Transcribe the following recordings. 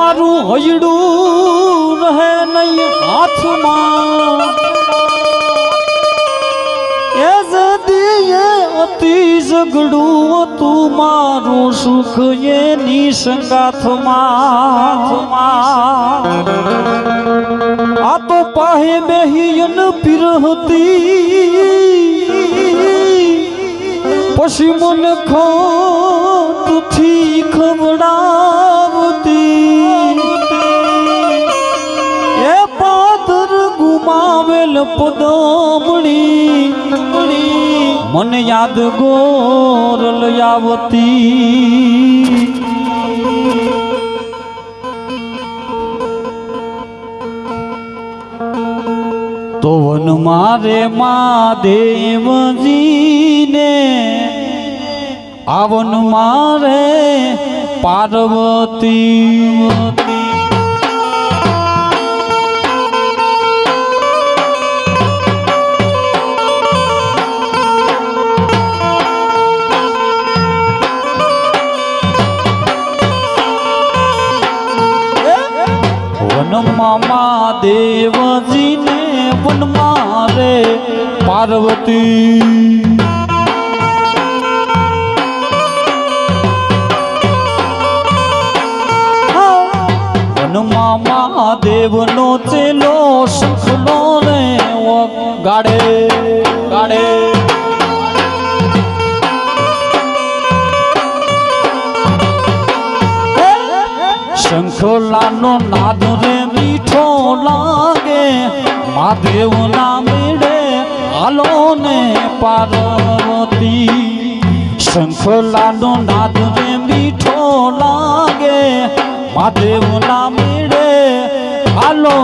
મારું હૈડું રહે નહીં હાથમાં એ જદીએ અતિ ઝઘડું તું મારું સુખ એની સંગાથમાં આ તો પાહે બેહીન પીરહતી પછી મને ખોટથી ખવડાવતી એ પાદર ગુમાવેલ પદમણી મને યાદ ગોરલ આવતી તો વન મારે મહાદેવજીને આવન મારે પાર્વતી વનમાં મહાદેવજીને વન મારે પાર્વતી મહાદેવનો ચેલો સુખનો રે ગાડે ગાડે શંખલાનો નાદ રે મીઠો લાગે મહાદેવ ના મેળે હાલો ને પાર્વતી શંખલાનો નાદ રે મીઠો લાગે મહાદેવ ના મેળે હાલો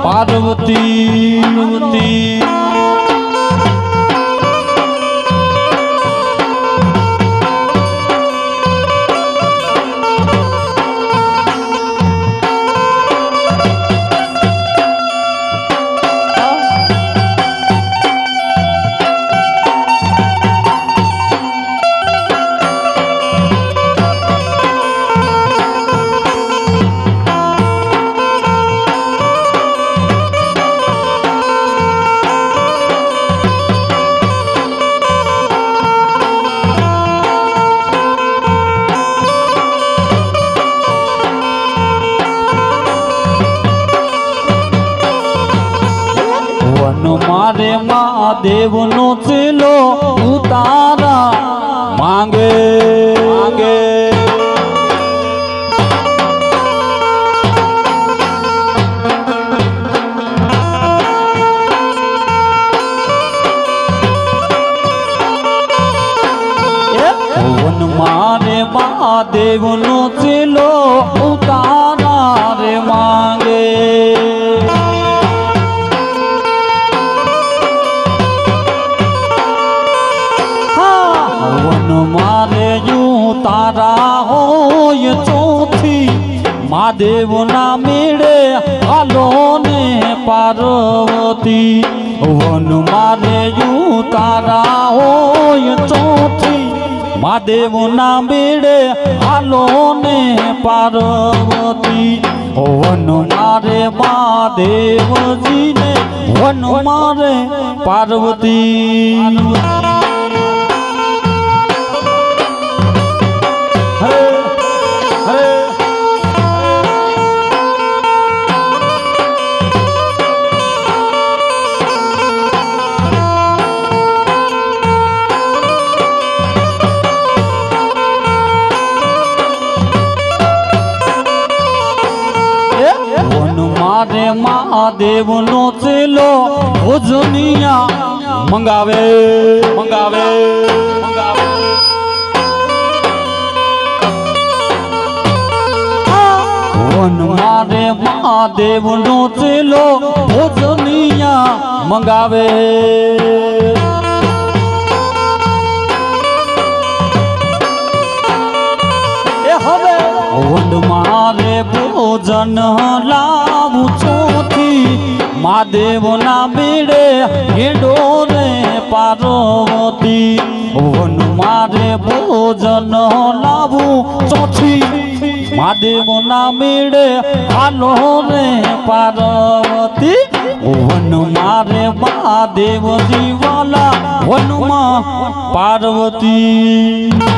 પાર્વતી મારે મહાદેવનો ચેલો ઉતારા માંગે માંગે વન મારે મહાદેવનો ચેલો ઉતારા રે માંગે મારે યું તારા હોય ચોથી મહાદેવ ના મેળે હાલો ને પાર્વતી વન મારે યું તારા હોય ચોથી મહાદેવ ના મેળે હાલો ને પાર્વતી વન મારે મહાદેવજીને વન મારે પાર્વતી મહાદેવનો ચેલો ભોજનિયા મંગાવે મંગાવે મંગાવે વન મારે મહાદેવનો ચેલો ભોજનિયા મંગાવે વન મારે ભોજન લાવું ચોથી મહાદેવ ના મેળે હેડો રે પાર્વતી વન મારે ભોજન લાવું ચોથી મહાદેવ ના મેળે હાલો રે પાર્વતી વન મારે મહાદેવજી વાલા વનમાં પાર્વતી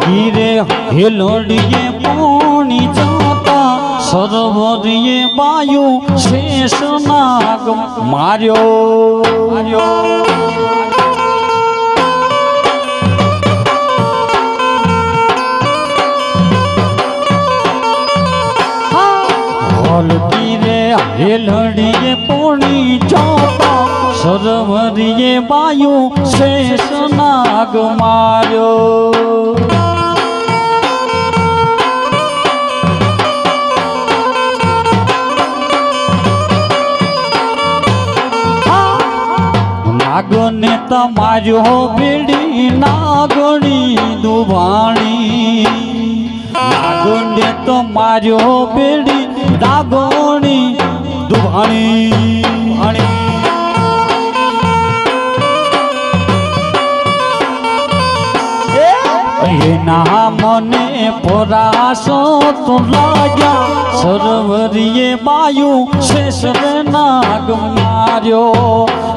गिरे हेलोड़िए पानी जाता सरोवरिए वायु शेष नाग मार्यो गिरे हेलोड़िए पानी जाता सरोवरिए वायु शेष नाग मार्यो नागने तमारो बेड़ी नागणी दुभाणी नागने तमारो बेड़ी नागणी दुभाणी मने परासो तो लाया सरोवरिए वायु शेष नाग मार्यो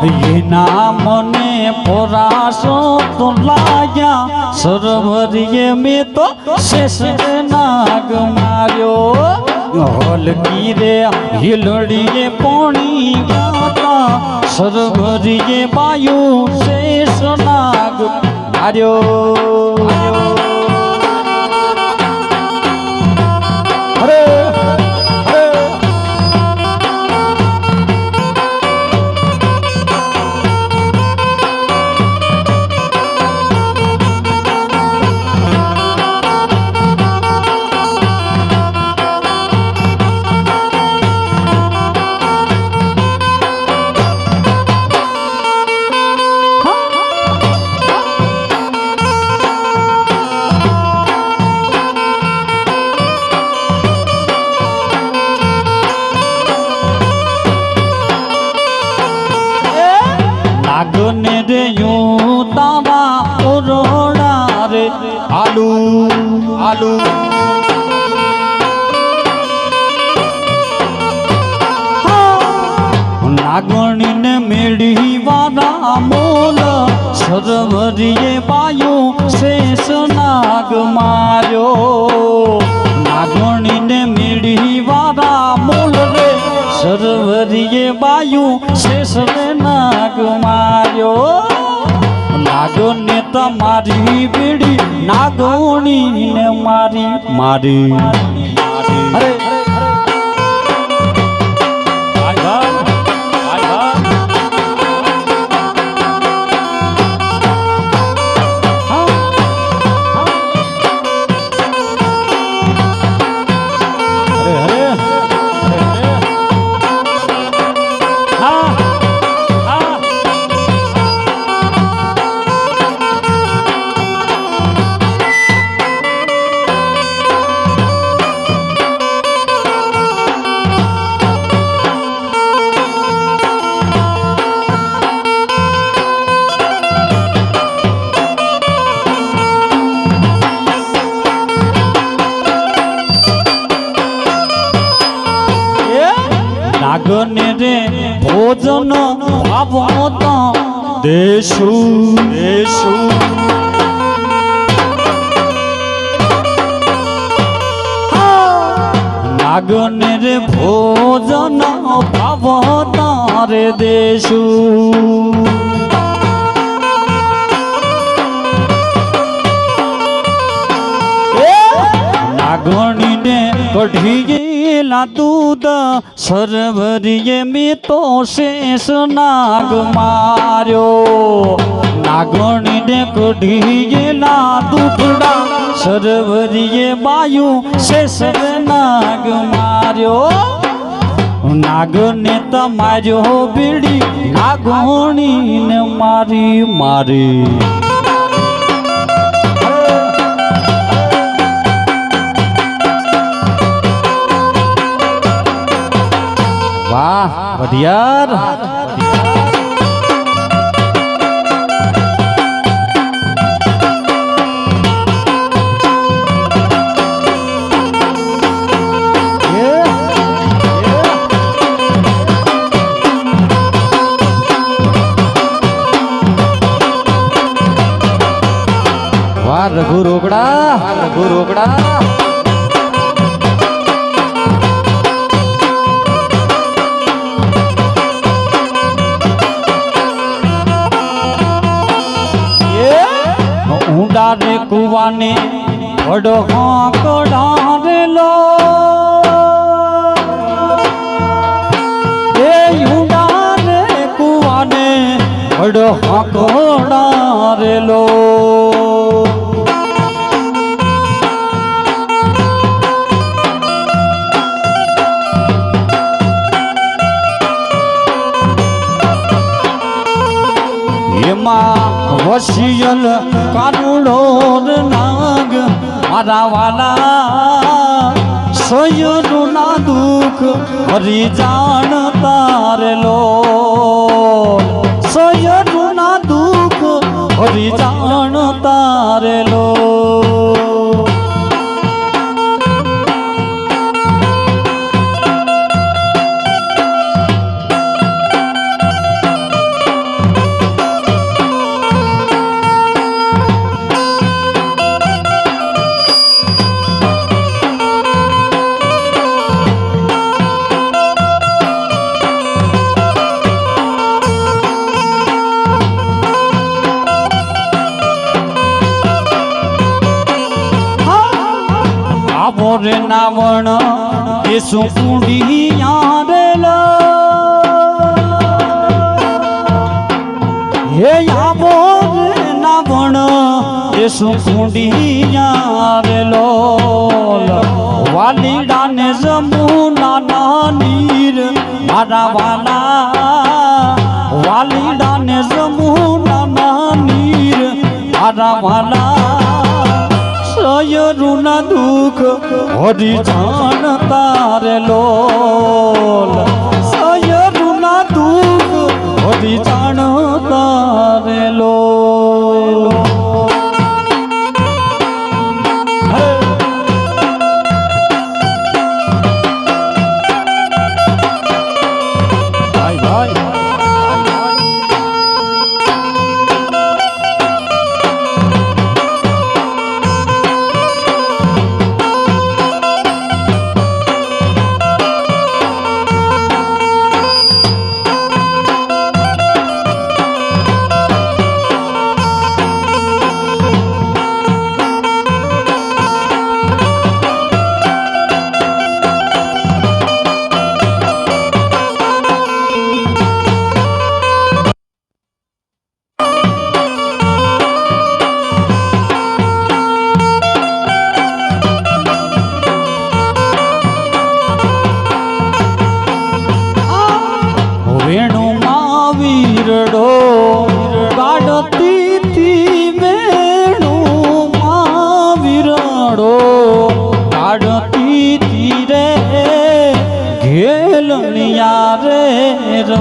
ये नामने परासो तो लाया सरोवरिए में तो शेष नाग मार्यो हल गिरे हिलड़िए पानी गाता सरोवरिए वायु शेष नाग मार्यो नागने रे यूं तारा उरोड़ा रे आलू आलू नागणी ने मेड़ी वाला मोल सरोवरिए वायु शेष नाग मार्यो नागणी ने मेड़ी वाला मोल रे सरोवरिए वायु शेष नाग मार्यो नागो ने तमारी बीड़ी नागोणी ने मारी मारी अरे नागने रे भोजन भावत देशु देशु નાગને રે ભોજન ભાવ તારે દેશું નાગણીને કઢી ગયેલા દૂધ સરવરીએ મેં તો શેષ નાગ માર્યો નાગણીને કઢી ગયેલા દૂધડા સરવરીએ બાયું શેષ નાગ માર્યો નાગને તમાર્યો બીડી નાગણીને મારી મારી વાહ વઢિયાર વાહ રઘુ રોકડા ઊંડા રે કુવાને વડો કડારેલો એ ઊંડા રે કુવાને વડો કડારેલો એમાં વસિયલ કાનુડો નાગ મારા વાલા સયનું ના દુઃખ હરી જાણ તારેલો સયનું ના દુઃખ હરી જાણ તારેલો રે નાવણ એ સુકુડી યારેલો હે આવો રે નાવણ એ સુકુડી યારેલો વાલીડા ને જમુના ના નીર મારા વાલા વાલીડા ને જમુના ના નીર મારા વાલા સયરુના દુઃખ હરી જાણ તારેલો સયરુના દુઃખ હરી જાણ તારેલો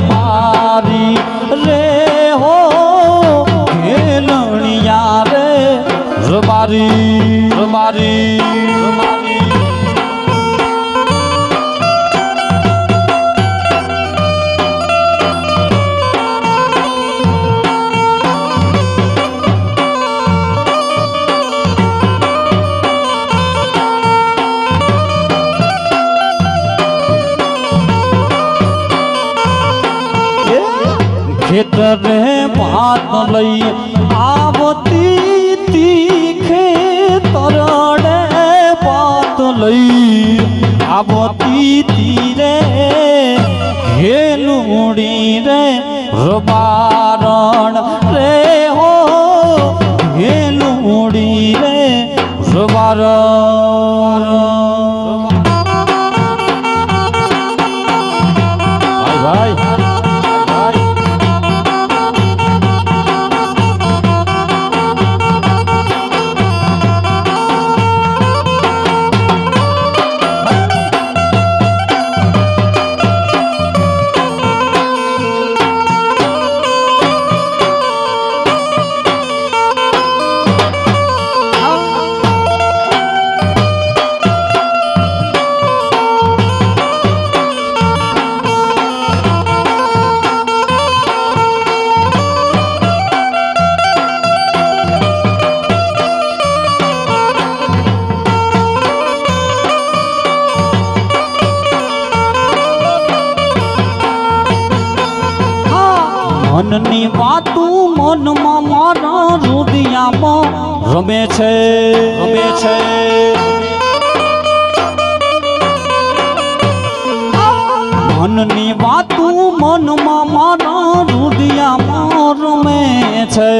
મારી રે હો ખેલણિયા રે રબારી ખેતરે ભાત લઈ આવતી તીખે તરડે ભાત લઈ આવતી તીરે હેલુડી રે રબારણ રે હો હેલુડી રે રબારણ ભાઈ મનની વાતું મનમાં મારા હૃદયમાં રમે છે મનની વાતું મનમાં મારા હૃદયમાં રમે છે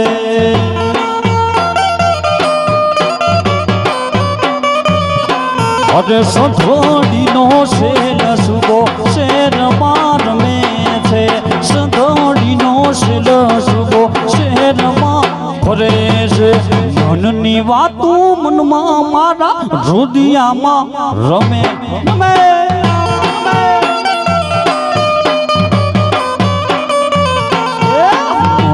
અરે સધોડીનો શેલ સુગો શેરમાં રમે છે સધોડીનો શેલ સુગો શેરમાં ફરે છે મનની વાતું મનમાં મારા હૃદયમાં રમે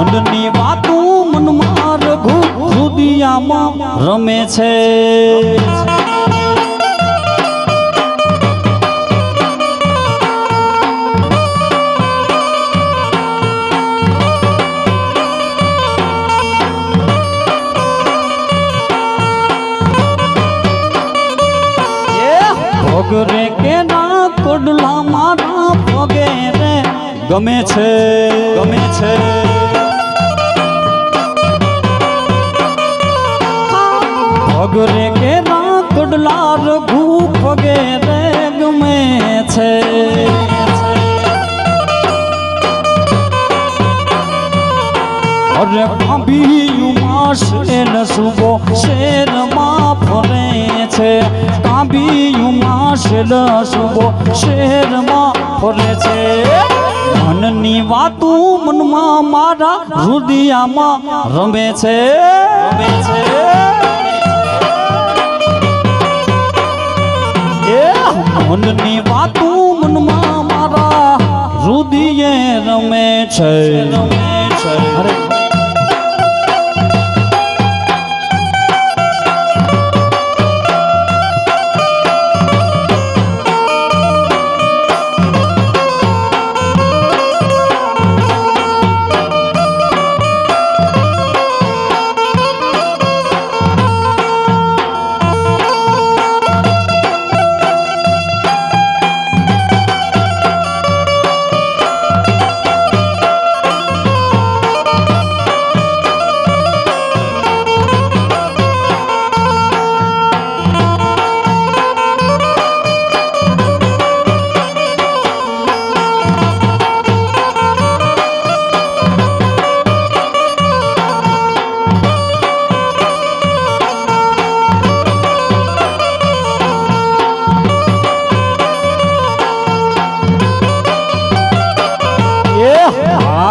મનની વાતું મનમાં રઘુ હૃદયમાં રમે છે ભગરે કે ના કોડલા મારા ભગે રે ગમે છે ભગરે કે ના કોડલા રઘુ ભગે રે ગમે છે અરે કાંબીયુમાં શેર સુબો શેરમાં ફરે છે કાંબીયુમાં શેર સુબો શેરમાં ફરે છે મનની વાતું મનમાં મારા હૃદયમાં રમે છે મનની વાતું મનમાં મારા હૃદયે રમે છે અરે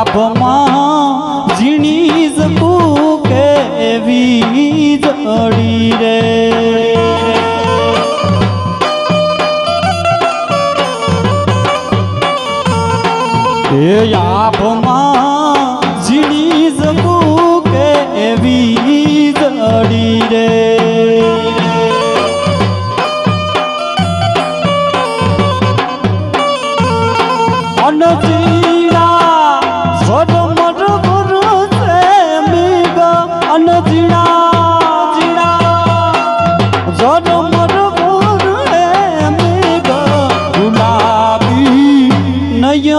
આપમાં ઝીણી જકું કેવી જડી રે એ આપમાં ઝીણી જકું કેવી જડી રે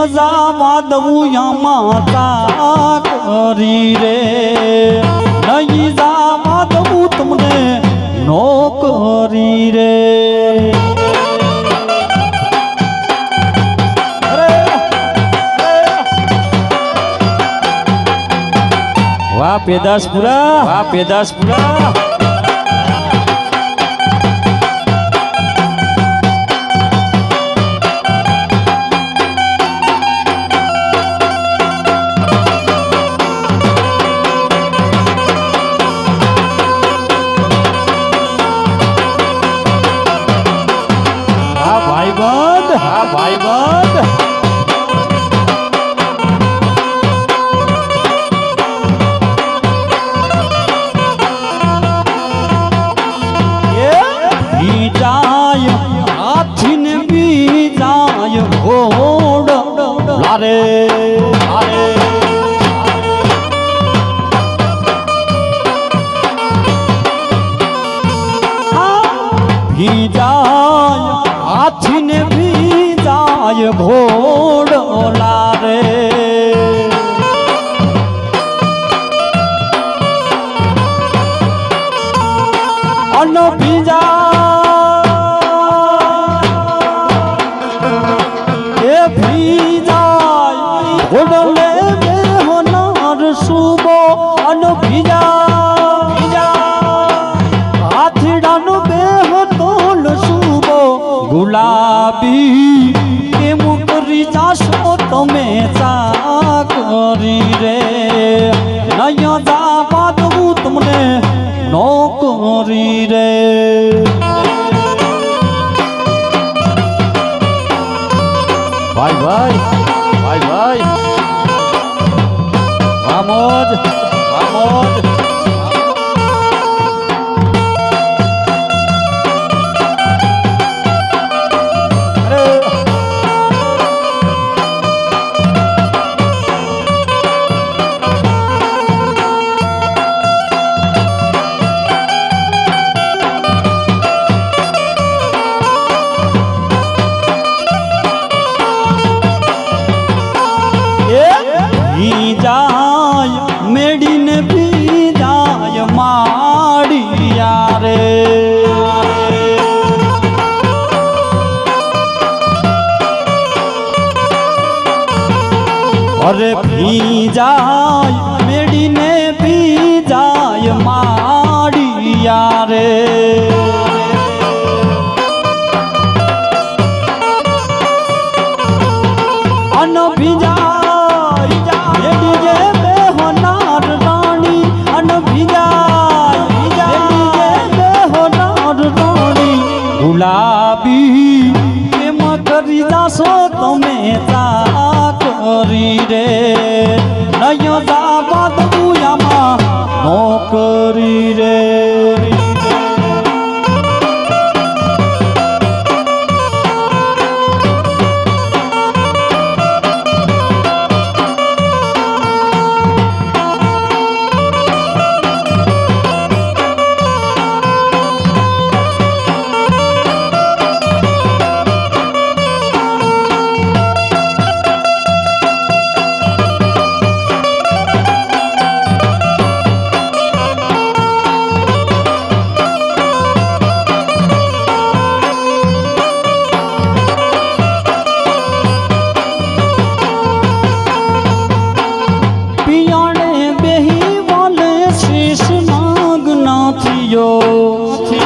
જવા દઉં માતા કરી રે નહીં જવા દઉં તમને નોકરી રે વાહ પેદાસપુરા વાહ પેદાસપુરા હાથી ને ભી જાય ઘોડલા રે અન ભીજા એ ભીજાય ઘોડલે બેહનાર સુબો અન ભીજા હાથીડાનો બેહ તોલ સુબો ગુલાબી કેમ કરી જાશો તમે ચાકરી રે નયા જવા દઉં તમને નોકરી રે ભાઈ ભાઈ ભાઈ ભાઈ વામોજ વામોજ જાય મેડીને પી જાય માડિયા રે અરે પી જાય મેડીને પી જાય માડિયા રે અન ભીજા ગુલાબી કેમ કરી જાશો તમે ચાકરી રે નયો જવા દઉં આમાં નોકરી રે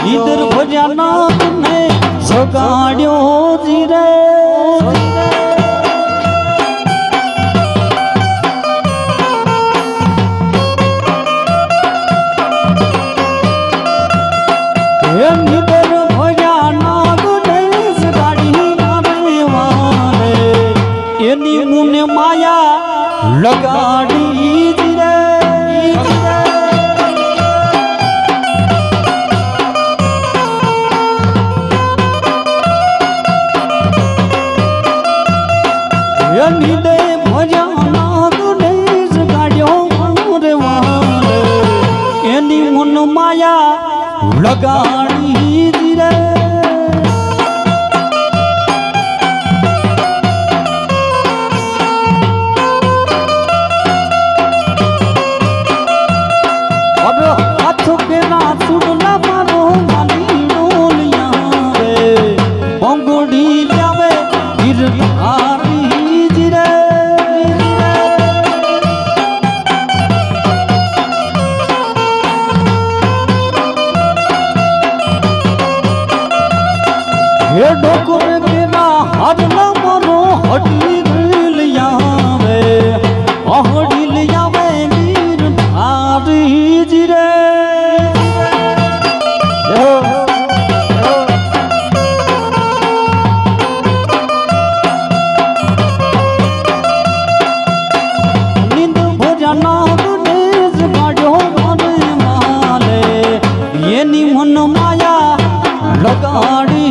ઈદર ભર્યા નાગને સગાડ્યો જીરે ઈદર ભર્યા નાગને સગાડી મારે વારે એની મુને માયા લગાડી જીરે નિદે ભર્યા નાગને ગાડ્યો રે વારે એની મન માયા લગાડી રે गिरधारी जी रे हे डोकर केरा हरला मरो हटी लिया वे अहड़ी लिया वे गिरधारी जी रे नींद भोजना गुनेज गाड़ो मारे माले ये नी मन माया लगाड़ी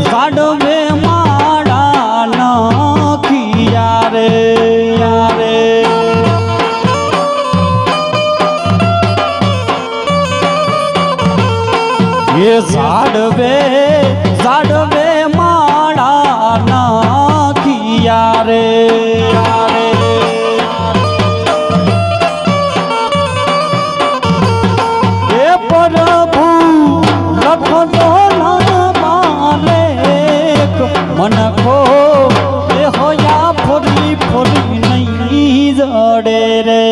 जाडवे माड़ा नखिया रे यारे ये जाडवे माड़ा नखिया रे यारे ये प्रभु रख दो मन को ये होया फोरी फोरी नहीं जड़े रे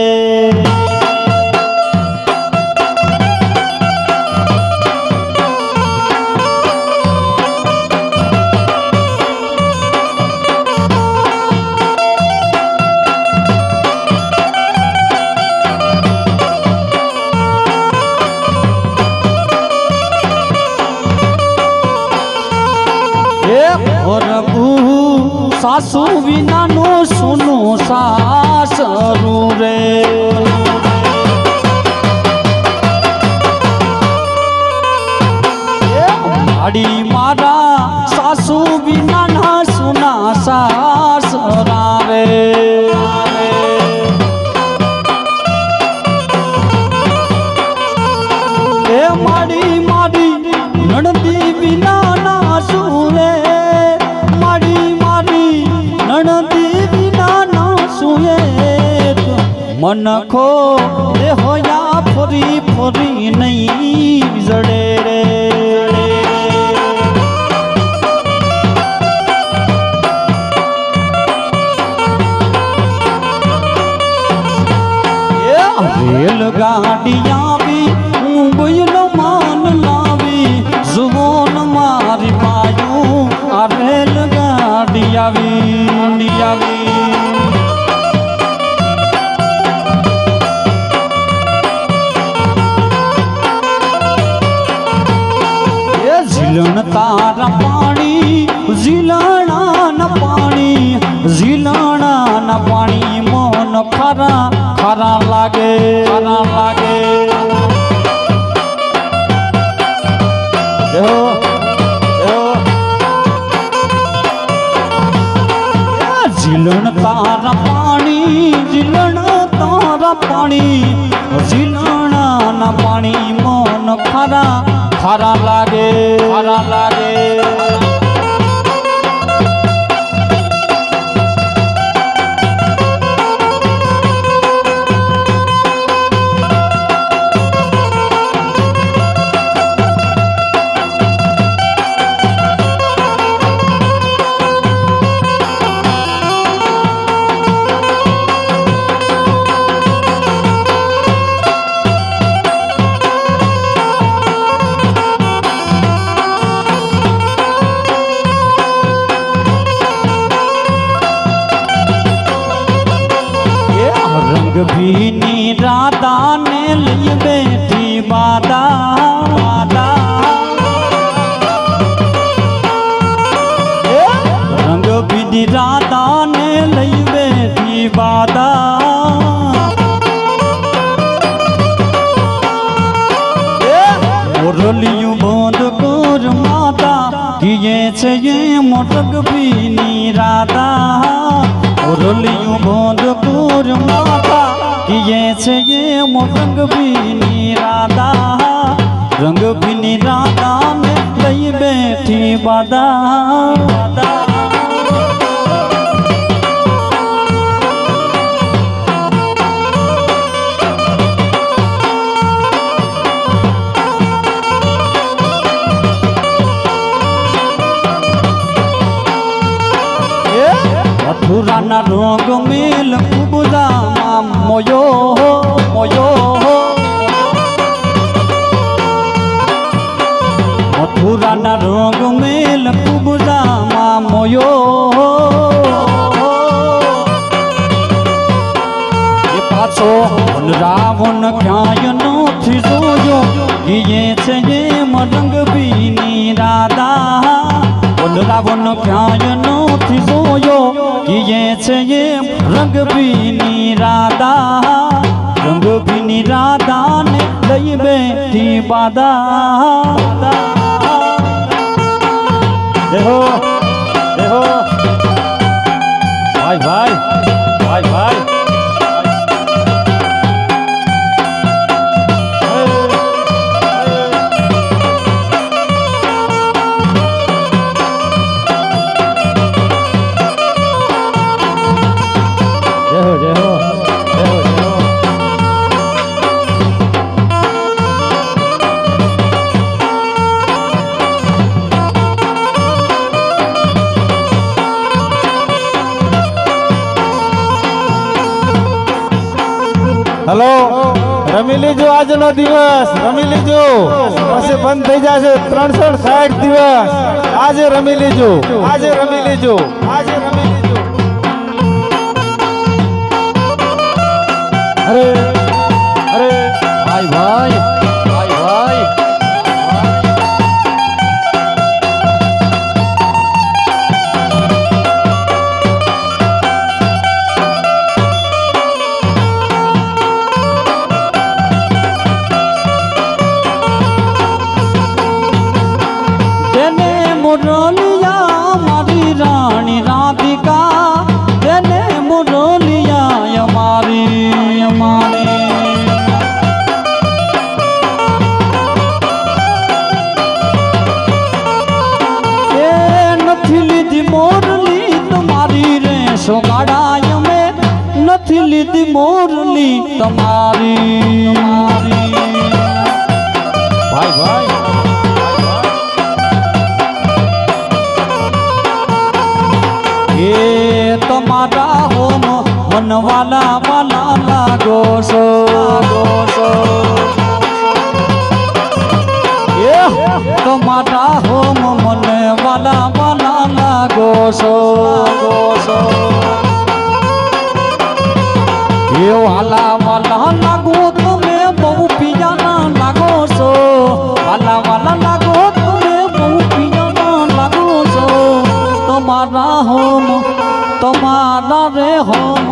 सासू विना नो सुनो सासरू रे माड़ी मारा सासू विना ना सुना सासरा रे माड़ी माड़ी नड़दी विना ना सुरे नदी बिना ना सुए मन को दे होया फोरी फोरी नहीं जड़े रे रेलगाड़ियाँ भी बुझलो मान लावी जुबान मारी पायू आ रेलगाड़ियाँ भी झिलण तारा पानी झिलणा न पानी मोन खरा खरा लागे झिलण तारा पानी झिलणा न पानी मोन खरा खरा लागे भी राधा ने लिए बैठी बादा रंग विधि राधा ने लिए बैठी बादा मुरलियों बंद कर माता किए छे ये मोटक बीनी राधा रोलियों गोद कोर माता किए छे ये मोटक बीनी राधा रंग बीनी राधा ने लई बैठी बादा मथुराना रोग मेल कुबुजा मोयो मोयो मथुराना रोग मेल कुबुजा मोयो ये पाछो रावण क्याय नथी जोयो किए छे ये मरंग बीनी राधा रावण क्याय नथी जोयो किए छे ये रंग बीनी राधा रंग बीनी राधा ने लई बैठी बादा देखो देखो भाई भाई भाई भाई हेलो रमी लीजो आज नो दिवस रमी लीजो पछी बंद थई जाशे 360 दिवस आज रमी लीजो आज रमी लीजो आज रमी लीजो अरे अरे भाई भाई भाई भाई मुरलिया मारी रानी राधिका देने मुरलिया हमारी हमारी ये नथी लीधी मोरली तुम्हारी रे सोगाड़ाय में नथी लीधी मोरली तुम्हारी हमारी भाई भाई ये तुम्हारा होम मन वाला वाला लागो सो ये तुम्हारा होम मन वाला वाला लागो सो ये वाला वाला लागो तुम्हें बहु पियाना लागो सो वाला वाला लागो तुम्हें बहु पियाना लागो सो तुम्हारा होम तुम्हारा रे होम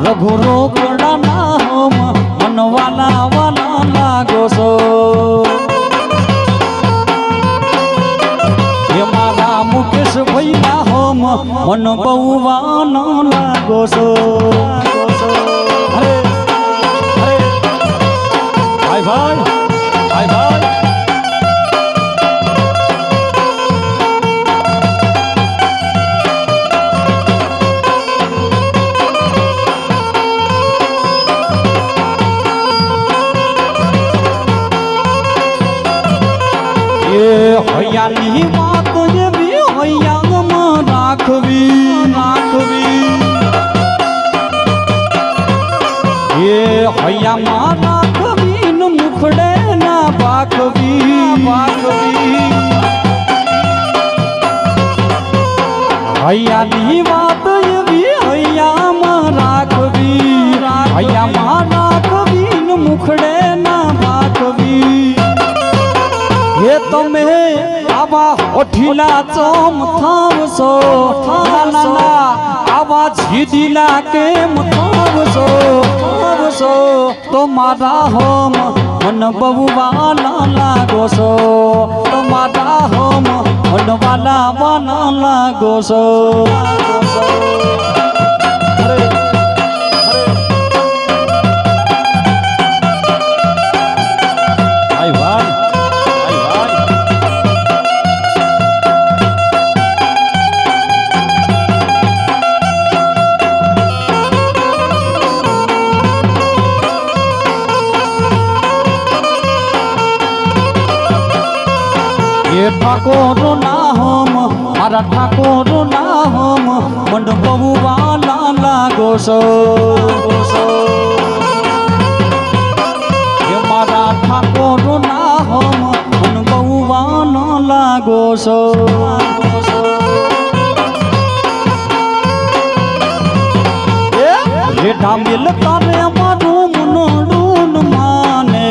रघुरो कड़ाना होम मन वाला वाला लागो सो ये मारा मुकेश भैया होम मन बउवाना लागो सो अरे अरे भाई भाई भाई भाई होया नहीं बात ये भी होया गम राखवी राखवी ये होया माँ राखवी न मुखड़े ना बाखवी बाखवी होया नहीं बात ये भी होया माँ राखवी होया माँ राखवी न मुखड़े ना बाखवी ये तुम्हें आवा ओठिला चोम थावसो थाना आवा झिदिला के थावसो थावसो तुम्हारा होम मन बबुआ लागो सो तुम्हारा होम मन વાલા વાલા લાગો છો ઠાકોર ના હમ મારા ઠાકોર ના હમ મંડ બહુ વાલા લાગો છો મારા ઠાકોર ના હમ મંડ બહુ વાલા લાગો છો રેઠા મિલતા રે મારું મનડું માને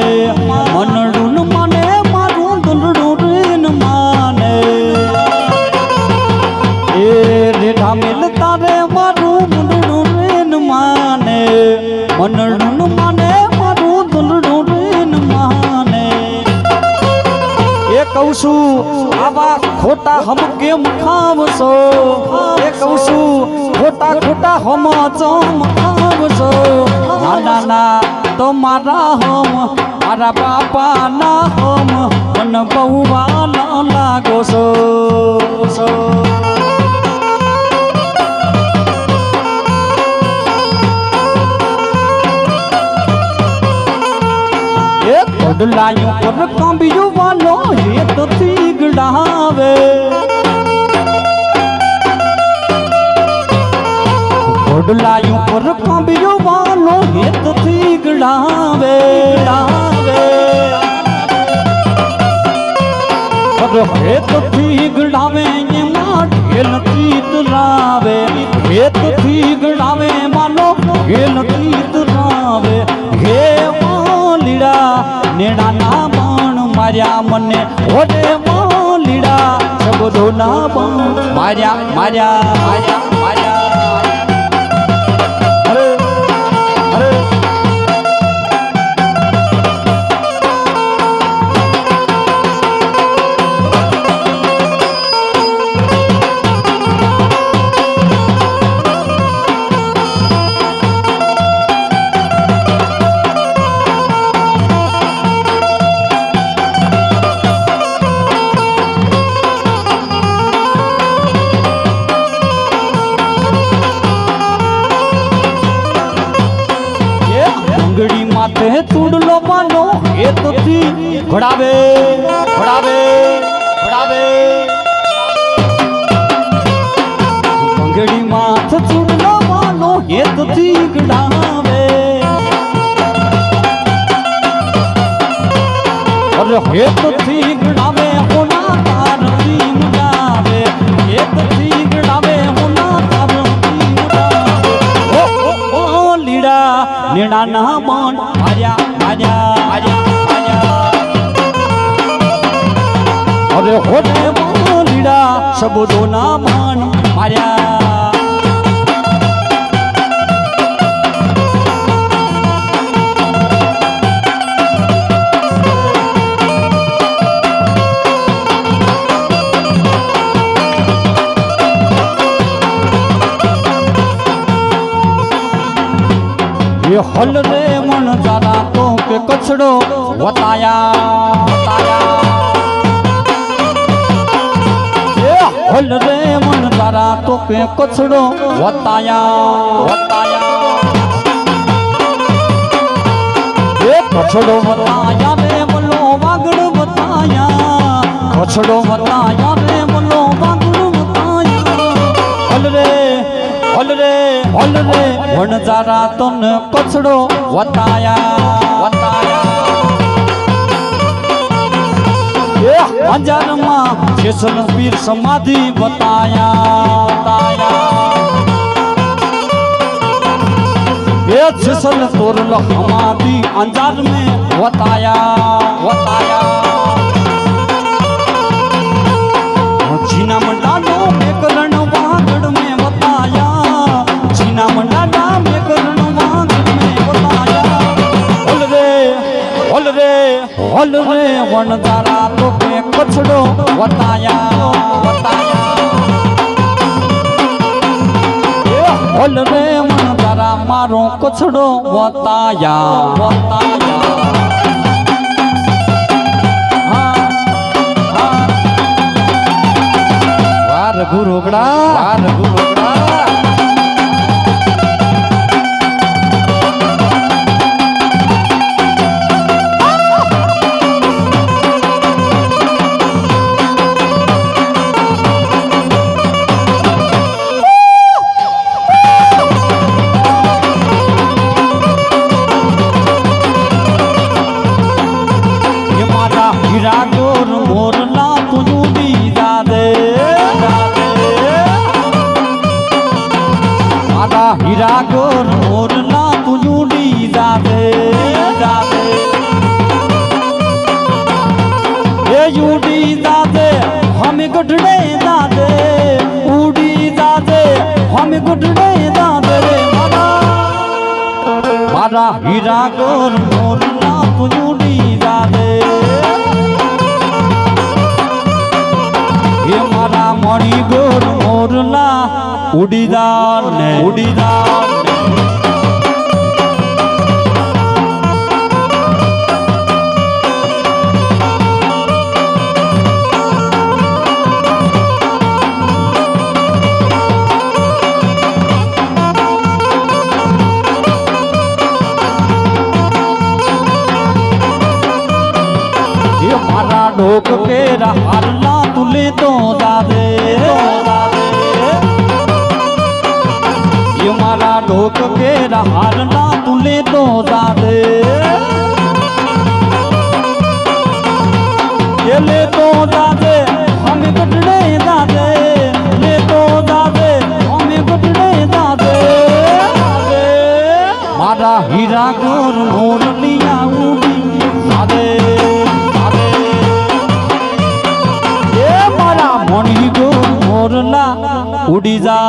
મનડું માને મારું દુલડું માને એ રેઠા મિલતા રે મારું મનડું માને મનડું માને મારું દુલડું માને એ કહું છું આવા ખોટા હમ કેમ ખાવશો એ કહું છું ખોટા ખોટા હમ ચમ ખાવશો ના ના તો મારા હમ મારા બાપા ના હમ મને બહુ વાલા લાગો છો લાયું પર કાંબિયું વાલો એ તો થીગડાવે લાયું પર કાંબિયું વાલો એ તો થીગડાવે હે તો થીગડાવે એમાં ઢેલ તીતરાવે હે તો થીગડાવે માનો ઢેલ તીતરાવે હે લીડા નેડા ના બાણ માર્યા મને ઓરે લીડા શબ્દો ના બાણ માર્યા માર્યા માર્યા માર્યા અરે અરે માથે તુડલો માનો એ તો થી ઘોડાવે ઘોડાવે ઘોડાવે બંગડી માથે તુડલો માનો એ તો થી ઘડાવે અરે હે તો થી ઘડાવે હોના તારતી મુડાવે એ તો થી ઘડાવે હોના તારતી મુડાવે ઓ લીડા નેડા ના બાણ માર્યા માર્યા માર્યા માર્યા અરે હોને લીડા શબ્દો ના બાણ માર્યા ये हल रे मन जाना तो के कचड़ो बताया ये हल रे मन जाना तो के कचड़ो बताया ये कचड़ो बताया रे मलो वागड़ बताया कचड़ो बताया रे मलो वागड़ बताया हल रे वण जारा तन कचड़ो बताया अंजार मां शेषन पीर समाधि बताया ये शेषन तोरल समाधि अंजार में बताया जीना मंडालो मेकरण वागड़ में बताया जीना मंडाला मेकरण वागड़ में बताया हल रे वनदारा तो के कचड़ो વતાયા એ હોલ રે મન તારા મારો કછડો વતાયા વાર ગુરુગડા हीरा गोर मोरला तुझुड़ी जादे ये उड़ी जादे हमें गुडड़े जादे उड़ी जादे हमें गुडड़े जादे रे मारा हीरा गोर मोरला तुझुड़ी जादे ये मारा मणि गोर मोरला उड़ीदार ने ये मारा ढोक के हारला तुले तो दादे ये मारा ढोक के हारना तुले तो दादे ये ले तो दादे हमें गुटड़े दादे ले तो दादे हमें गुटड़े दादे मारा हीरा गोर मोरलिया उड़ी दादे ये मारा मणि गोर मोरला उड़ी जा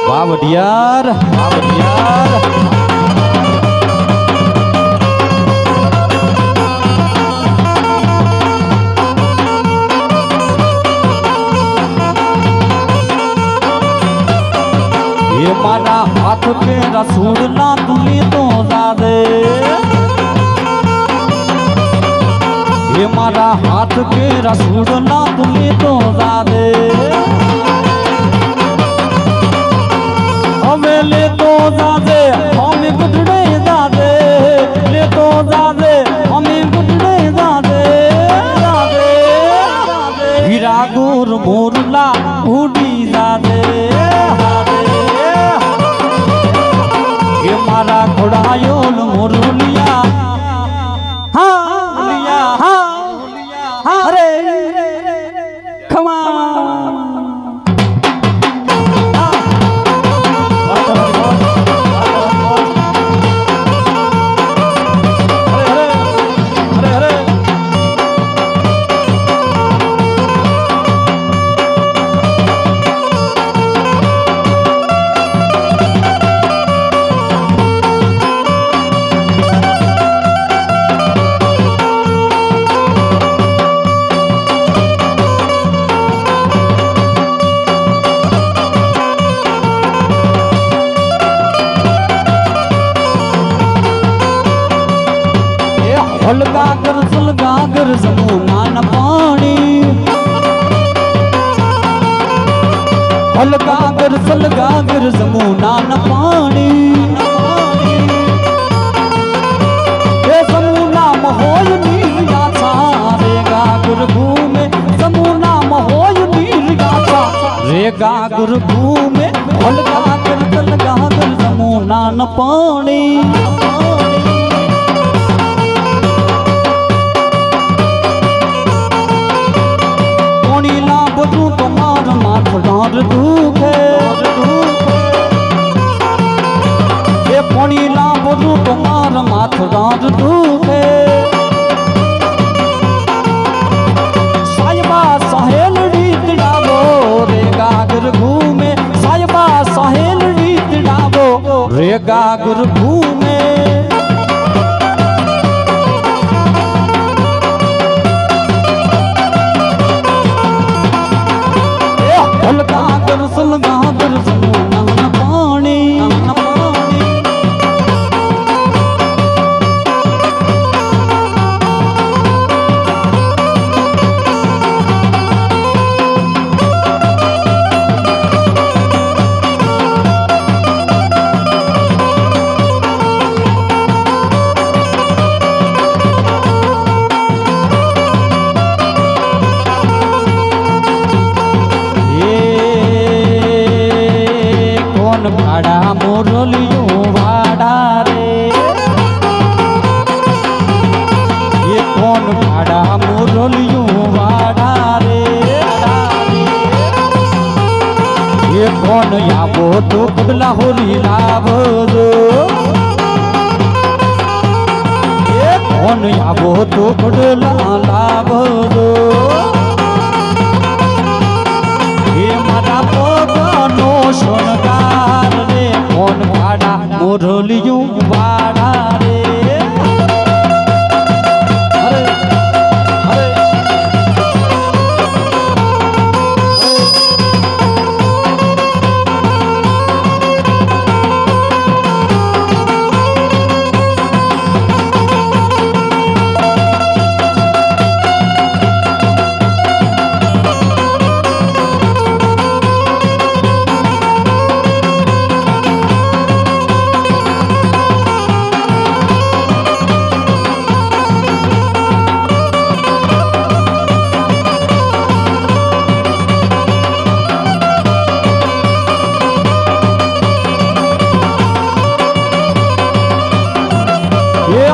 वावडियार ये मारा हाथ पे रसूल ना तुली तो दादे ये मारा हाथ पे रसूल ना तुली तो दादे हमें ले तो दादे हमें गुटड़े दादे ले तो दादे हमें गुटड़े दादे हीरा गोर मोरला उड़ी दादे ये मारा घोड़ायोल मोरलिया अरे खमा सुलगागर जमुना न पानी सुलगागर जमुना न पानी ये जमुना महोय नील गाछा रे गागर घूमे जमुना महोय नील गाछा रे गागर घूमे सुलगागर जमुना न पानी दुखे ये पानी ला बोलू तुम्हार माथ डांड दुखे साहिबा सहेल रीत डाबो रे गागर घूमे साहिबा सहेल रीत डाबो रे गागर घूमे મોરલિયું વાડા રે એ કોણ વાડા મોરલિયું વાડા રે એ કોણ આવો તો પગલા હોરી લાવજો એ કોણ આવો તો પગલા લાવજો એ મારા પગનો શણગાર રે કોણ વાડા મોરલિયું વાડા રે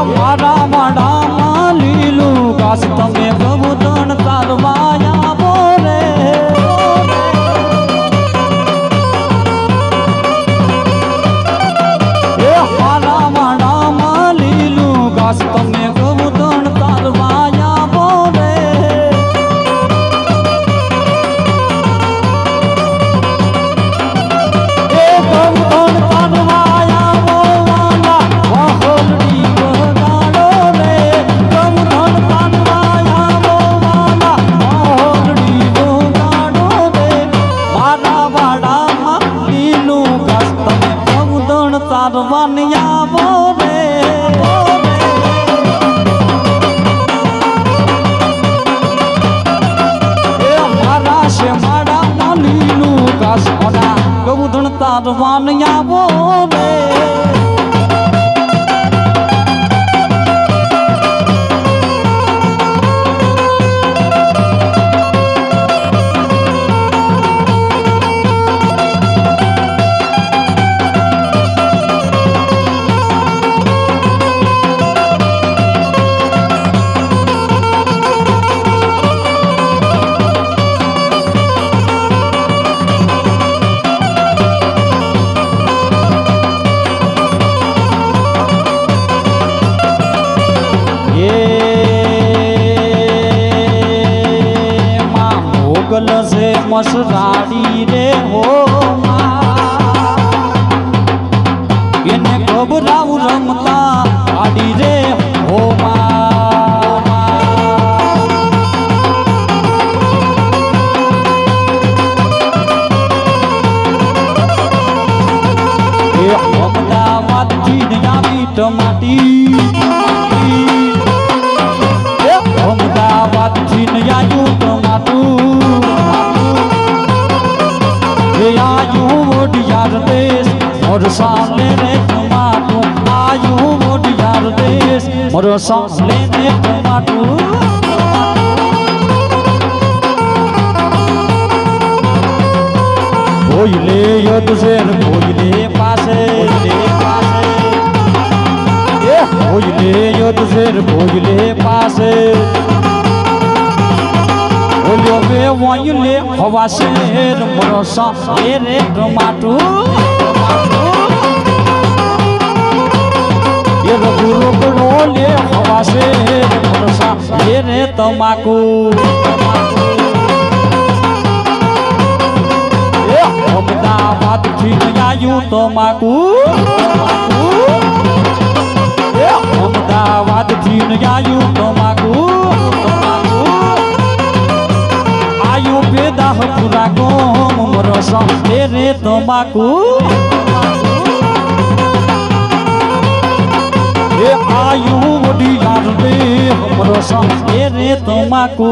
મારા માડામાં લીલું ઘાસ તમે પ્રભુતણ તારવાયા બોરે એ મારા માડામાં લીલું ઘાસ તમે પ્રભુતણ તારવાયા બોરે એ પ્રભુતણ તારવાયા બોવાના વાહોલડી તારવાનિયા બોરે એ મારા છે માડા માલીનું ઘાસ ઓના ગૌધણ તારવાનિયા બોરે મોગલ છે મસરાડી રે હો એને ગભરાવું રમતા આડી રે હો અમદાવાદ થી આવી ટમાટી અમદાવાદ થી આવ્યું ટમાટું આયુ મોડિયાર દેશ મોર સાલે રે ટમાટું આયુ મોડિયાર દેશ મોર સાલે રે ટમાટું ભોયલે યદ શેર ભોયલે પાસે એ ભોયલે યદ શેર ભોયલે પાસે બોલ્યો બે વાયુલે હવા શેર મોરો સાલે રે ટમાટું એ રઘુરો ગણો લે હવા શેર મોરો સાલે રે તમાકુ એ અમદાવાદ થી આવ્યું તમાકુ એ અમદાવાદ થી આવ્યું તમાકુ બેદાહ પૂરા ગોમ મોરો સાલે રે તમાકુ એ આયુ મોડિયાર રે મોરો સાલે રે તમાકુ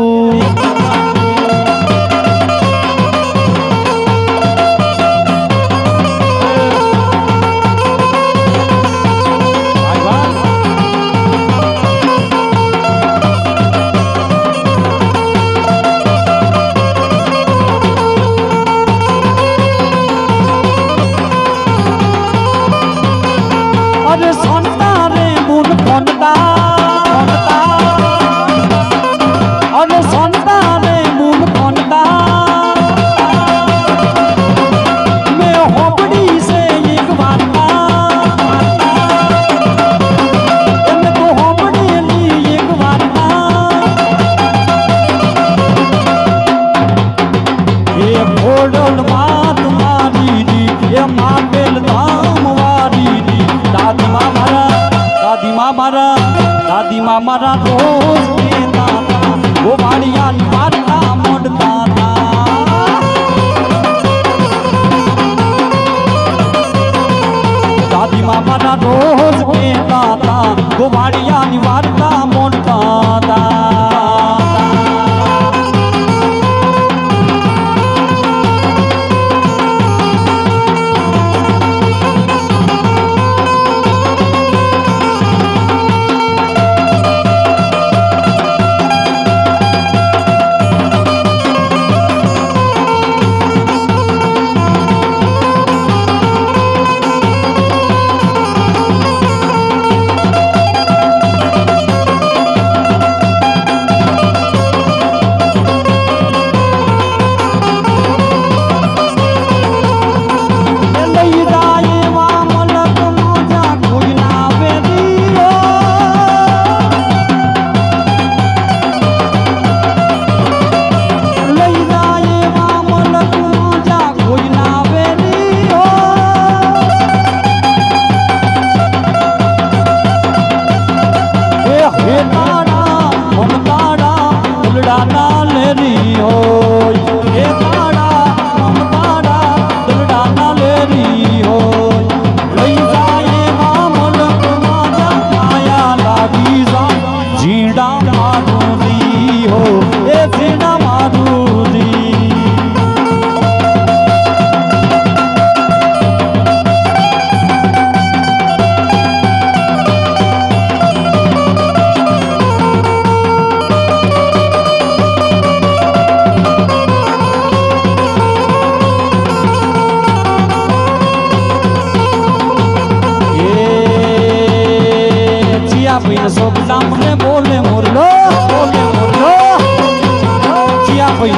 દાદી માં મારા રોજ કહેતા હતા ગોવાળિયાની વાર્તા મોડતા હતા દાદી માં મારા રોજ કહેતા હતા ગોવાળિયાની વાર્તા મોડતા હતા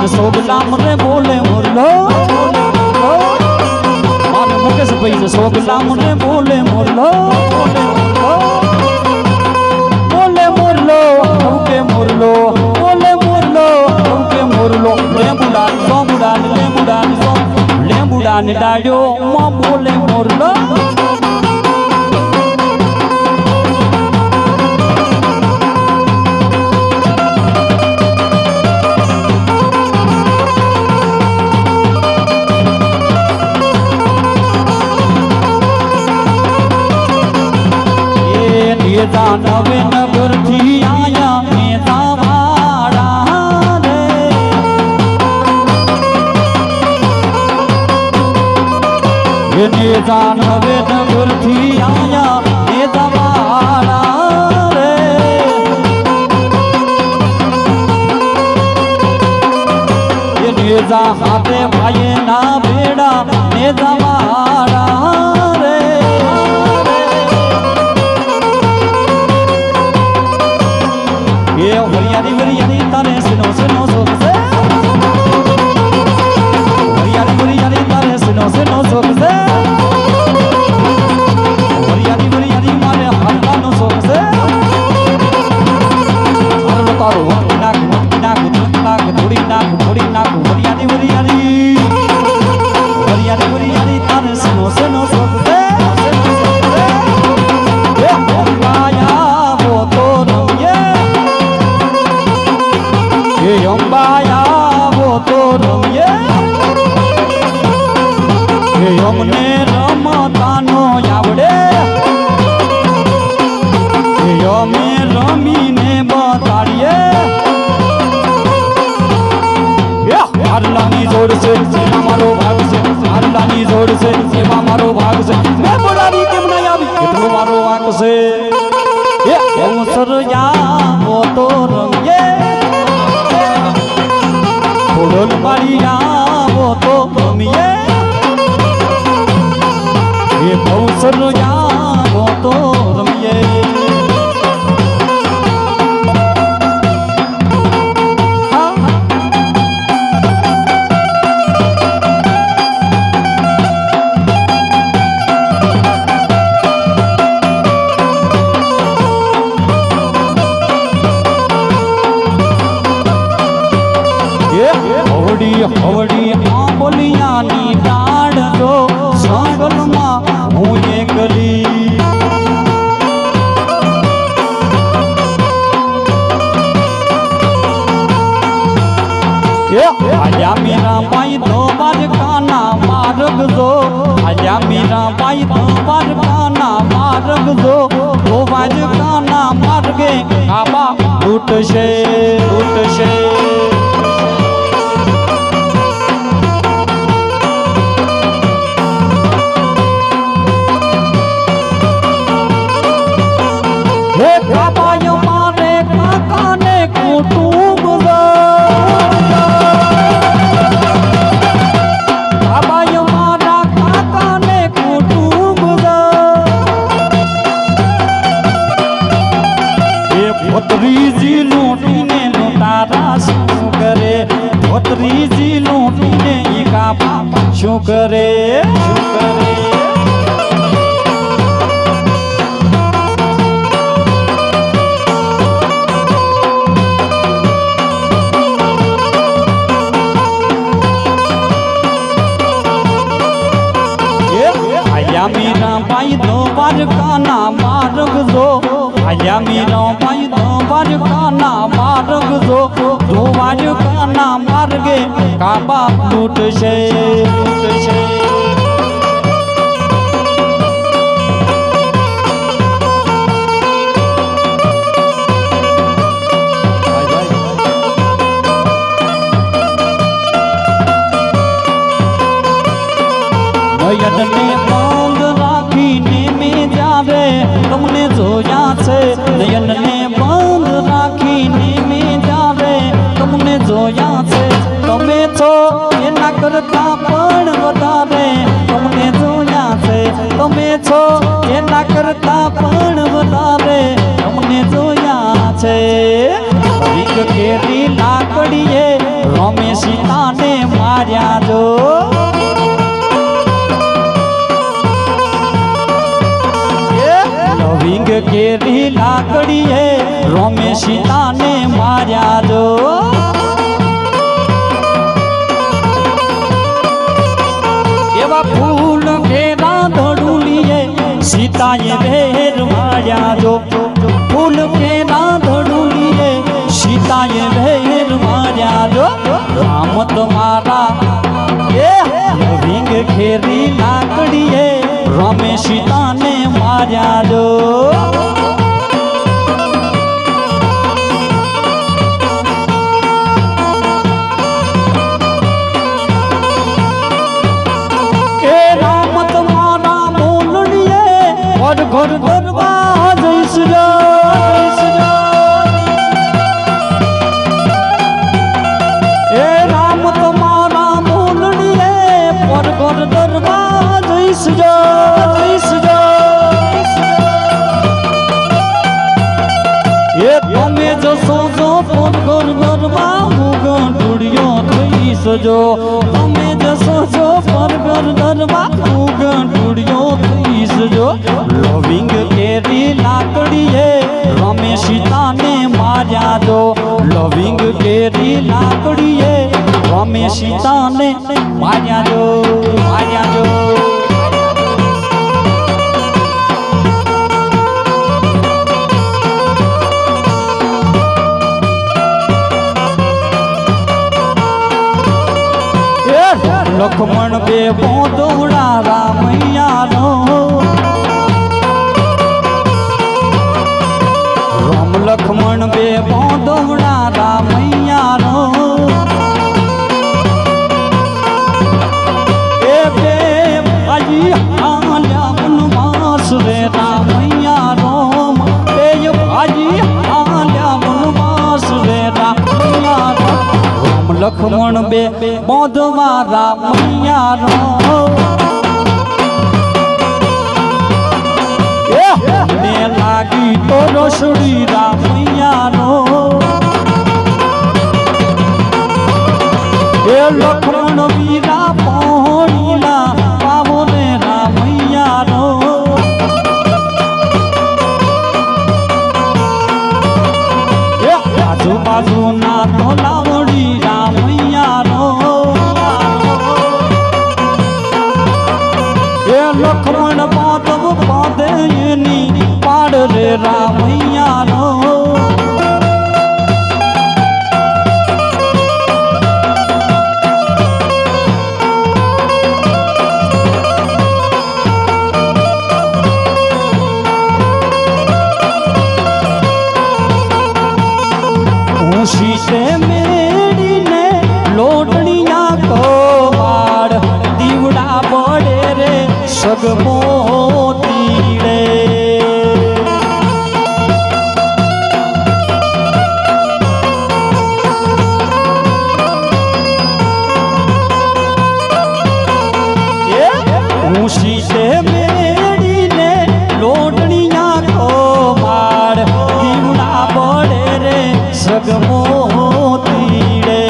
સોગલામ રે બોલે મોરલો મારે મુકેશ ભાઈ સોગલામ રે બોલે મોરલો બોલે મોરલો કે મોરલો બોલે મોરલો કે મોરલો લેબુડા ને ડાળ્યો માં બોલે મોરલો નવે નગર થી આયા મેતા વાળા રે નેતા નવે નગર થી આયા મેતા વાળા રે નેતા હાથે ભાઈ ના ભેડા નેતા વાળા રે હરિયાળી તારે સુનો સુનો સોકસે હરિયાળી તારે સુનો સુનો સોકસે હરિયાળી મારે હાલવાનો સોકસે હાલો તારો નાક થોડી નાક હરિયાળી તારે સુનો સુનો સોકસે અંબાયા વો તો રમીએ અમને રમતાનો આવડે અમે રમીને બતાડીએ હારલાની જોડ છે એમાં મારો ભાગ છે હારલાની જોડ છે એમાં મારો ભાગ છે મેં બોલાવી કેમ નહીં આવી એટલો મારો વાંક છે અવસર યા તો રમીએ ઢોલ મારી આવો તો રમીએ એ અવસર યા તો રમીએ હવડી આંબલિયાની ડાળ જો જંગલમાં હું એકલી आया मीरा बाई दो बार काना मार्ग दो आया मीरा बाई दो बार काना मार्ग दो दो बार काना मार्गे काबा लूटशे लूटशे हे काबाय मारे काका ने कुटुंब दो काबाय मारा काका ने कुटुंब दो ये भोतरीजी लूटीने लुटारा शू करे भोतरीजी लूटीने ई काबा शू करे शू करे मीरा बाई दो बार काना मार्ग दो आया मीरा बाई दो बार काना मार्ग दो दो बार काना मार्गे काबा लूटशे लूटशे નયનને બંધ રાખીને મેં જાવે તમને જોયા છે નયનને બંધ રાખીને મેં જાવે તમને જોયા છે તમે છો એના કરતા પણ વધારે તમને જોયા છે તમે છો એના કરતા પણ વધારે તમને જોયા છે રીક કેરી લાકડીએ રમે સીતાને માર્યા જો લવિંગ કેરી લાકડીએ રોમે સીતાને માર્યા જો એવા ફૂલ કેરા ધડુલીએ સીતાએ વેર માર્યા જો ફૂલ કેરા ધડુલીએ સીતાએ વેર માર્યા જો રામ તમારા લવિંગ કેરી લાકડીએ રોમે સીતાને માર્યા જો એ રામ તમારા બોલડીએ ઘર ઘર ગરબા જઈશ એ રામ તમારા બોલડીએ ઘર ઘર ગરબા જઈશ એ તમે જશો જો પોતગર ગરબા હું ગંઢુડિયો થઈશ જો તમે જશો જો પરગર ગરબા હું ગંઢુડિયો થઈશ જો લવિંગ કેરી લાકડીએ રમે સીતાને માર્યા જો લવિંગ કેરી લાકડીએ રમે સીતાને માર્યા જો માર્યા જો લખમણ બે બોધોડા રામૈયાનો રામ લખમણ બે બોધોડા રામૈયાનો એ બે ભાઈ હાલ્યા વનવાસ રે રામૈયાનો બે ભાઈ હાલ્યા વનવાસ રે રામૈયાનો લખમણ બે બોધવા રામૈયાનો ને લાગી તો રસડી રામૈયાનો એ લખમણ વીરા પહોળીલા પાવો ને રામૈયાનો એ આજુબાજુના ધોલાવડી રામૈયાનો એ લખમણ પાદવ પાદે એની પાડ રે રામૈયાનો ખુશી છે મેળીને લોટણીયા કમાડ દીવડા પડે રે સગમો તીડે ખુશી છે મેળીને લોટણીયા કમાડ દીવડા પડે રે સગમો તીડે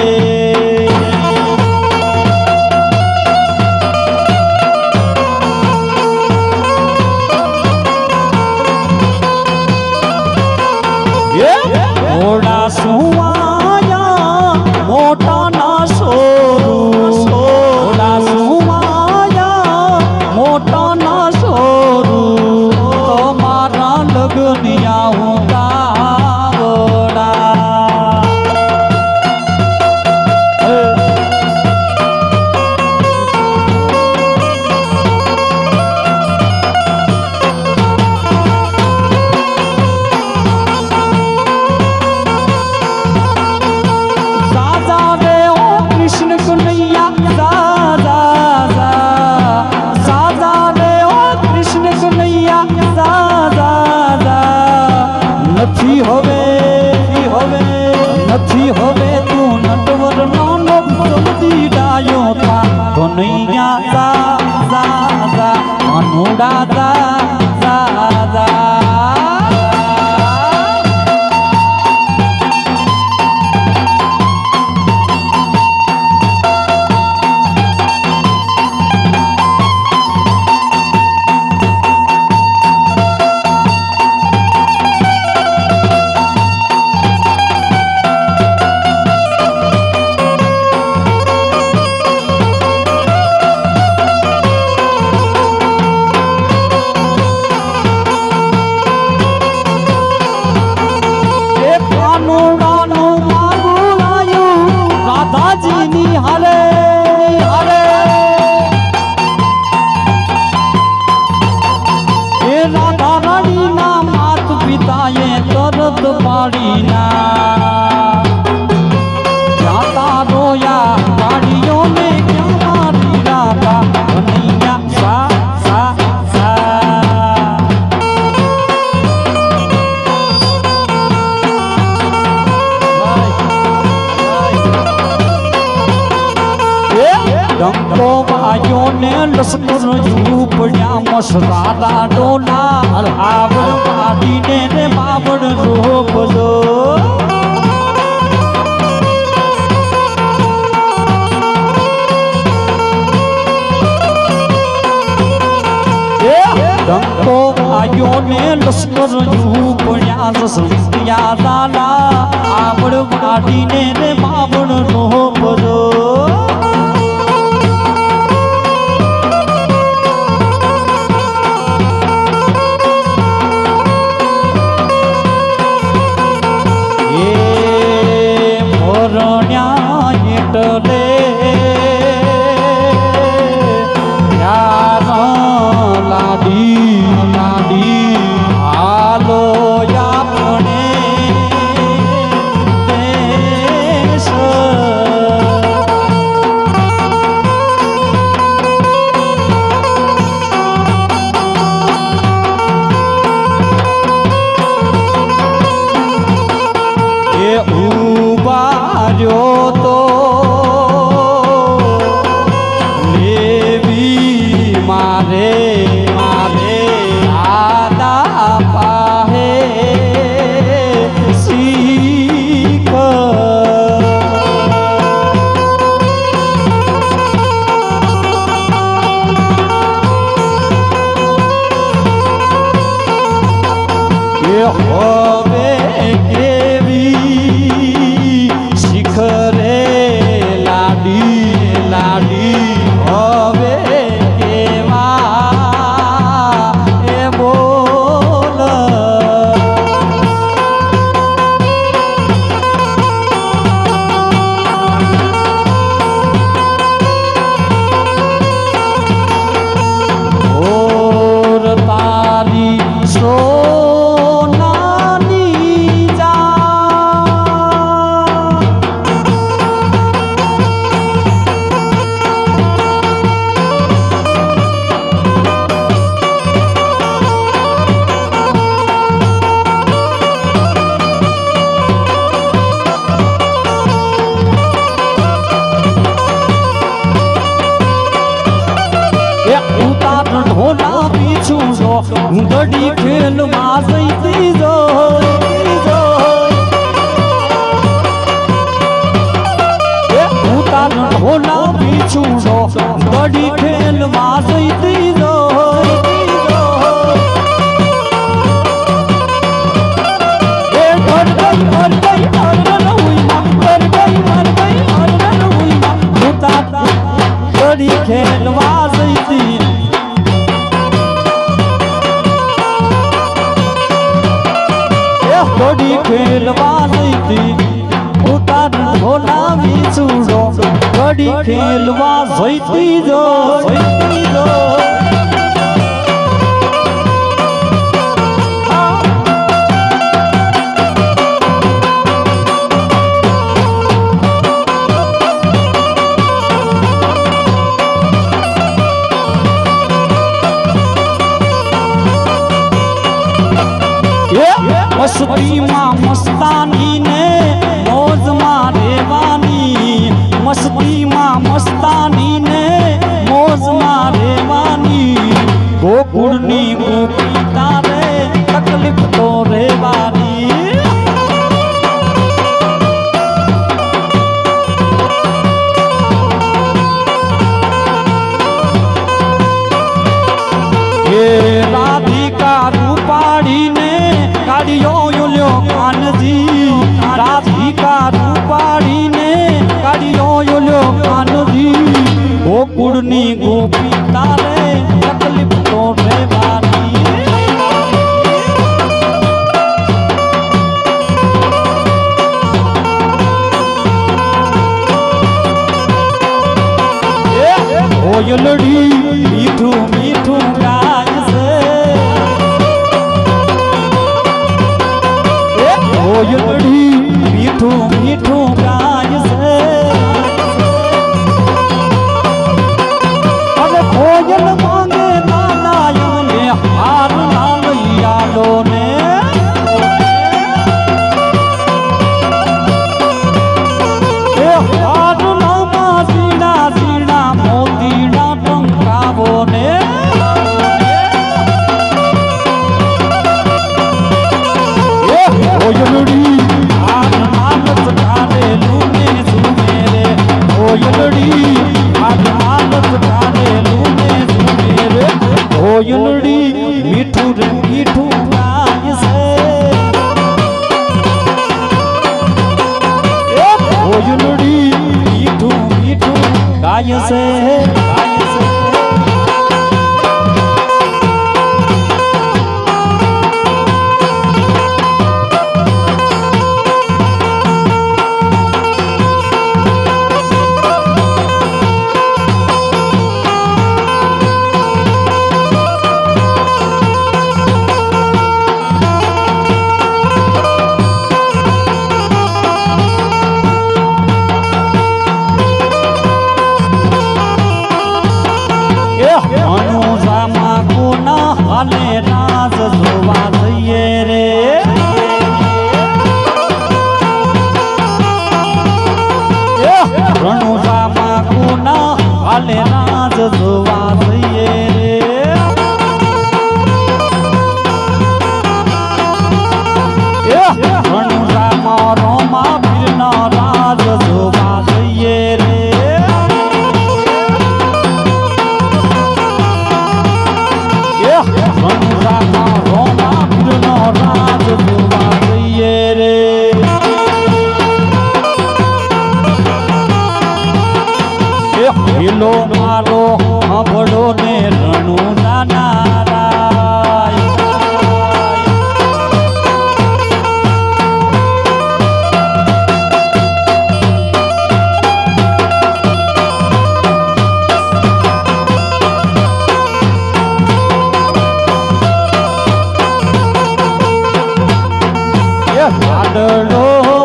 મોડા સુવાયા મોટા ના સોરું મોડા સુવાયા મોટા ના સોરું તમારા લગનિયા હું કાવડા નથી હવે તું નટવર નાનો જલ્દી ડાયો થા કનૈયા જા અનુડા જા તરત પાડીના જાતા રોયા પાડીઓ ને ક્યાં મારી રાતા કનૈયા સા ડંકો વાયો ને લશ્કર ઝૂંપડ્યા મસરાડા ડોલા આવડ પાડીને ને બાવડ રોપજો ડંકો વાયો ને લશ્કર ઝૂંપડ્યા રસરિયા દાલા આવડ પાડીને ને બાવડ રોપજો એટલે લાડી હાલો આપણે દેશ એ ઉબાર્યો તો મારે આદા પાહે શીખ એ હવે કેવી શીખ હું દડી ખેલમાં જઈતી જો હું તાર ઢોલા પીછુડો દડી ખેલમાં જઈતી જો ખેલવા જઈતી દડી ખેલવા જઈતી ઉતાર ઢોલાવી છૂડો દડી ખેલવા જઈતી જો મસ્તીમાં મસ્તાની ને મોજમાં રહેવાની મસ્તીમાં મસ્તાની ને મોજમાં રહેવાની ગોકુળની ગોપી તારે તકલીફ તો રહેવાની એ રાધિકા રૂપાડીને કાઢ્યો યુલ્યો કાનજી રાધિકા રૂપાડીને કાઢ્યો યુલ્યો કાનજી ગોકુળની ગોપી તારે તકલીફ તો રહેવાની કોયલડી મીઠું મીઠું ગાય છે કોયલડી મીઠું મીઠું ગાય છે હવે કોયલ માંગે નાનાયને હાર ના લઈ આલો ને એ હાર નામાં ઝીણા ઝીણા મોતીના ટંકાવો ને કોયલડી આન આનત કારેલું ને ઝૂમે રે કોયલડી આન આનત કારેલું ને ઝૂમે રે કોયલડી મીઠું રે મીઠું ગાય છે એ કોયલડી મીઠું મીઠું ગાય છે અનુજામાં કોના હાલે રાજ જોવા જઈએ રે રણુજામાં કોના હાલે રાજ જોવા જઈએ રે રણુજામાં રોમા પીરના રાજ જોવા જઈએ રે રણુજામાં રોમા પીરનો રાજ જોવા જઈએ રે હિલો મારો હંભળો ને રણુજા નારાય વાદળો